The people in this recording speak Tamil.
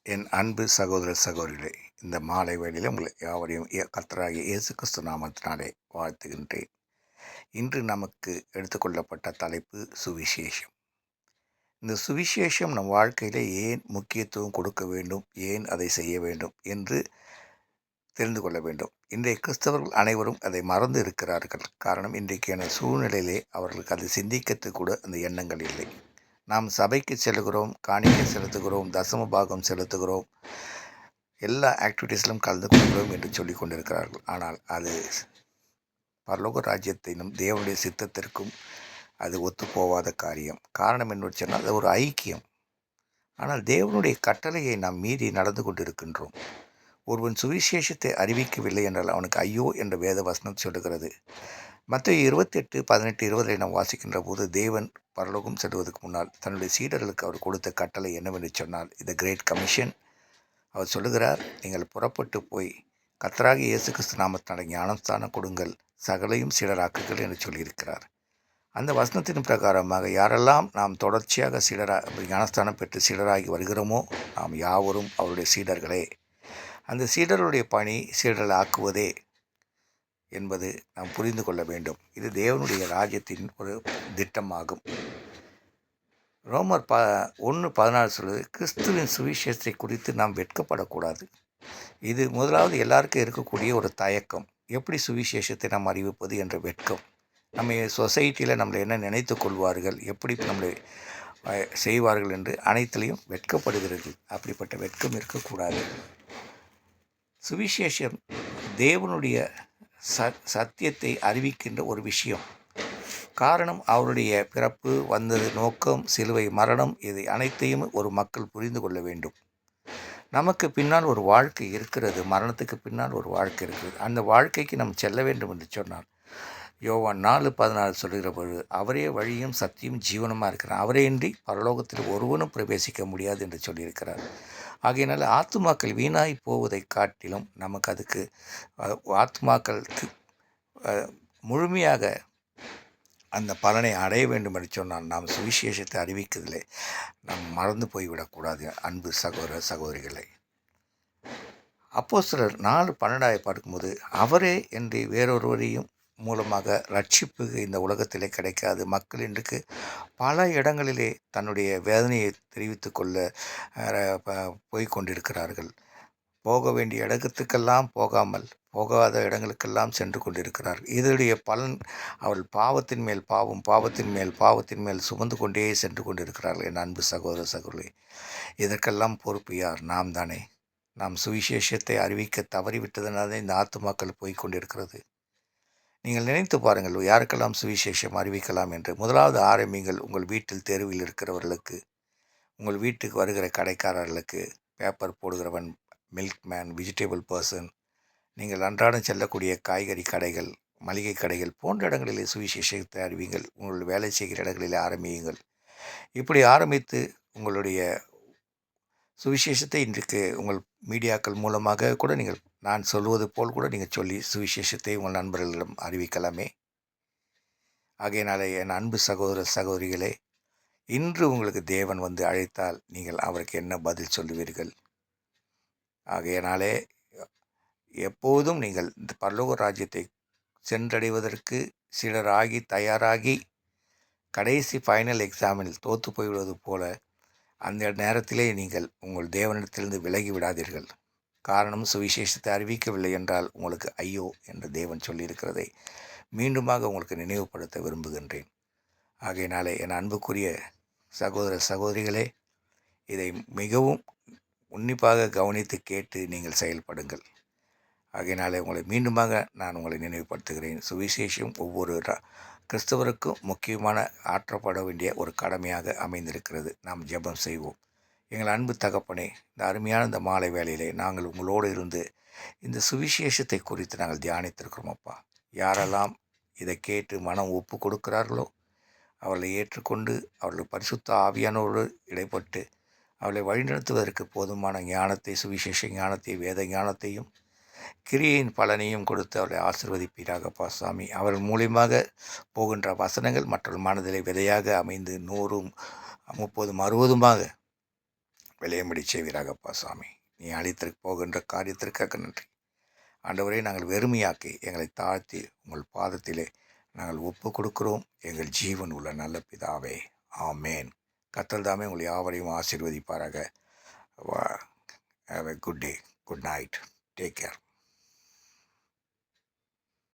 என் அன்பு சகோதர சகோதரிகளே, இந்த மாலை வேளையில் உங்களை யாவரையும் கர்த்தராகிய இயேசு கிறிஸ்து நாமத்தினாலே வாழ்த்துகின்றேன். இன்று நமக்கு எடுத்துக்கொள்ளப்பட்ட தலைப்பு சுவிசேஷம். இந்த சுவிசேஷம் நம் வாழ்க்கையிலே ஏன் முக்கியத்துவம் கொடுக்க வேண்டும், ஏன் அதை செய்ய வேண்டும் என்று தெரிந்து கொள்ள வேண்டும். இன்றைய கிறிஸ்தவர்கள் அனைவரும் அதை மறந்து இருக்கிறார்கள். காரணம், இன்றைக்கான சூழ்நிலையிலே அவர்களுக்கு அதை சிந்திக்கத்து கூட அந்த எண்ணங்கள் இல்லை. நாம் சபைக்கு செல்கிறோம், காணிக்கை செலுத்துகிறோம், தசம பாகம் செலுத்துகிறோம், எல்லா ஆக்டிவிட்டீஸிலும் கலந்து கொள்கிறோம் என்று சொல்லி கொண்டிருக்கிறார்கள். ஆனால் அது பரலோக ராஜ்யத்தினும் தேவனுடைய சித்தத்திற்கும் அது ஒத்துப்போவாத காரியம். காரணம் என்று சொன்னால் அது ஒரு ஐக்கியம். ஆனால் தேவனுடைய கட்டளையை நாம் மீறி நடந்து கொண்டிருக்கின்றோம். ஒருவன் சுவிசேஷத்தை அறிவிக்கவில்லை என்றால் அவனுக்கு ஐயோ என்ற வேத வசனம் சொல்லுகிறது. மத்தேயு 28:18-20 நாம் வாசிக்கின்ற போது, தேவன் பரலோகம் செல்வதற்கு முன்னால் தன்னுடைய சீடர்களுக்கு அவர் கொடுத்த கட்டளை என்னவென்று சொன்னால், இது கிரேட் கமிஷன். அவர் சொல்லுகிறார், நீங்கள் புறப்பட்டு போய் கர்த்தராகிய இயேசு கிறிஸ்து நாமத்தினாலே ஞானஸ்தானம் கொடுங்கள், சகலையும் சீடராக்குங்கள் என்று சொல்லியிருக்கிறார். அந்த வசனத்தின் பிரகாரமாக யாரெல்லாம் நாம் தொடர்ச்சியாக ஞானஸ்தானம் பெற்று சீடராகி வருகிறோமோ, நாம் யாவரும் அவருடைய சீடர்களே. அந்த சீடர்களுடைய பணி சீடர்களை ஆக்குவதே என்பது நாம் புரிந்து கொள்ள வேண்டும். இது தேவனுடைய ராஜ்யத்தின் ஒரு திட்டமாகும். ரோமர் 1:14 சொல்லுது, கிறிஸ்துவின் சுவிசேஷத்தை குறித்து நாம் வெட்கப்படக்கூடாது. இது முதலாவது எல்லாருக்கும் இருக்கக்கூடிய ஒரு தயக்கம். எப்படி சுவிசேஷத்தை நாம் அறிவிப்பது என்ற வெட்கம். நம்ம சொசைட்டியில் நம்மளை என்ன நினைத்து கொள்வார்கள், எப்படி நம்மளை செய்வார்கள் என்று அனைத்திலையும் வெட்கப்படுகிறது. அப்படிப்பட்ட வெட்கம் இருக்கக்கூடாது. சுவிசேஷம் தேவனுடைய சத்தியத்தை அறிவிக்கின்ற ஒரு விஷயம். காரணம், அவருடைய பிறப்பு, வந்தது, நோக்கம், சிலுவை மரணம், இதை அனைத்தையும் ஒரு மக்கள் புரிந்து கொள்ள வேண்டும். நமக்கு பின்னால் ஒரு வாழ்க்கை இருக்கிறது. மரணத்துக்கு பின்னால் ஒரு வாழ்க்கை இருக்கிறது. அந்த வாழ்க்கைக்கு நாம் செல்ல வேண்டும் என்று சொன்னால், யோவான் 4:16 சொல்லுகிற பொழுது, அவரே வழியும் சத்தியும் ஜீவனமாக இருக்கிறார், அவரே இன்றி பரலோகத்தில் ஒருவனும் பிரவேசிக்க முடியாது என்று சொல்லியிருக்கிறார். ஆகையினால் ஆத்துமாக்கள் வீணாய் போவதை காட்டிலும் நமக்கு அதுக்கு ஆத்துமாக்களுக்கு முழுமையாக அந்த பலனை அடைய வேண்டும் என்று சொன்னால் நாம் சுவிசேஷத்தை அறிவிக்கிறதிலே நாம் மறந்து போய்விடக்கூடாது. அன்பு சகோதர சகோதரிகளை, அப்போஸ்தலர் 4:12 பார்க்கும்போது, அவரே என்று வேறொருவரையும் மூலமாக ரட்சிப்பு இந்த உலகத்திலே கிடைக்காது. மக்கள் இன்றைக்கு பல இடங்களிலே தன்னுடைய வேதனையை தெரிவித்து கொள்ள போய்கொண்டிருக்கிறார்கள். போக வேண்டிய இடத்துக்கெல்லாம் போகாமல் போகாத இடங்களுக்கெல்லாம் சென்று கொண்டிருக்கிறார்கள். இதனுடைய பலன் அவள் பாவத்தின் மேல் பாவம், பாவத்தின் மேல் பாவத்தின் மேல் சுமந்து கொண்டே சென்று கொண்டிருக்கிறார்கள். என் அன்பு சகோதர சகோதரி, இதற்கெல்லாம் பொறுப்பு யார்? நாம் தானே. நாம் சுவிசேஷத்தை அறிவிக்க தவறிவிட்டதனாலே இந்த ஆத்துமாக்கள் போய்கொண்டிருக்கிறது. நீங்கள் நினைத்து பாருங்கள், யாருக்கெல்லாம் சுவிசேஷம் அறிவிக்கலாம் என்று. முதலாவது ஆரம்பிங்கள் உங்கள் வீட்டில் தெருவில் இருக்கிறவர்களுக்கு, உங்கள் வீட்டுக்கு வருகிற கடைக்காரர்களுக்கு, பேப்பர் போடுகிறவன், மில்க்மேன், வெஜிடபிள் பர்சன், நீங்கள் அன்றாடம் செல்லக்கூடிய காய்கறி கடைகள், மளிகை கடைகள் போன்ற இடங்களிலே சுவிசேஷத்தை அறிவிங்கள். உங்கள் வேலை செய்கிற இடங்களிலே ஆரம்பியுங்கள். இப்படி ஆரம்பித்து உங்களுடைய சுவிசேஷத்தை இன்றைக்கு உங்கள் மீடியாக்கள் மூலமாக கூட நீங்கள், நான் சொல்வது போல் கூட நீங்கள் சொல்லி சுவிசேஷத்தை உங்கள் நண்பர்களிடம் அறிவிக்கலாமே. ஆகையினாலே என் அன்பு சகோதர சகோதரிகளே, இன்று உங்களுக்கு தேவன் வந்து அழைத்தால் நீங்கள் அவருக்கு என்ன பதில் சொல்லுவீர்கள்? ஆகையினாலே எப்போதும் நீங்கள் இந்த பரலோக ராஜ்யத்தை சென்றடைவதற்கு சிலராகி தயாராகி கடைசி ஃபைனல் எக்ஸாமில் தோற்று போய்விடுவது போல அந்த நேரத்திலே நீங்கள் உங்கள் தேவனிடத்திலிருந்து விலகி விடாதீர்கள். காரணம், சுவிசேஷத்தை அறிவிக்கவில்லை என்றால் உங்களுக்கு ஐயோ என்று தேவன் சொல்லியிருக்கிறதை மீண்டுமாக உங்களுக்கு நினைவுபடுத்த விரும்புகின்றேன். ஆகையினாலே என் அன்புக்குரிய சகோதர சகோதரிகளே, இதை மிகவும் உன்னிப்பாக கவனித்து கேட்டு நீங்கள் செயல்படுங்கள். ஆகையினாலே மீண்டுமாக நான் உங்களை நினைவுபடுத்துகிறேன். சுவிசேஷம் ஒவ்வொரு கிறிஸ்தவருக்கும் முக்கியமான ஆற்றப்பட வேண்டிய ஒரு கடமையாக அமைந்திருக்கிறது. நாம் ஜெபம் செய்வோம். எங்கள் அன்பு தகப்பனே, இந்த அருமையான இந்த மாலை வேளையிலே நாங்கள் உங்களோடு இருந்து இந்த சுவிசேஷத்தை குறித்து நாங்கள் தியானித்திருக்கிறோம் அப்பா. யாரெல்லாம் இதை கேட்டு மனம் ஒப்பு கொடுக்கிறார்களோ அவர்களை ஏற்றுக்கொண்டு அவர்கள் பரிசுத்த ஆவியானோடு இடைப்பட்டு அவளை வழிநடத்துவதற்கு போதுமான ஞானத்தை, சுவிசேஷ ஞானத்தை, வேத ஞானத்தையும் கிரியையின் பலனையும் கொடுத்து அவளை ஆசீர்வதிப்பீராகப்பா சாமி. அவர்கள் மூலியமாக போகின்ற வசனங்கள் மற்றொரு மனதிலே விதையாக அமைந்து 100, 30, 60 விளையும்படி செய்வீராகப்பா சாமி. நீ அழித்திற்கு போகின்ற காரியத்திற்காக நன்றி ஆண்டவரே. நாங்கள் வெறுமையாக்கி எங்களை தாழ்த்தி உங்கள் பாதத்திலே நாங்கள் ஒப்பு கொடுக்கிறோம் எங்கள் ஜீவன் உள்ள நல்ல பிதாவே. ஆமேன். கர்த்தர் தாமே உங்களை யாவரையும் ஆசீர்வதிப்பாராக. Have a good day. Good night. Take care.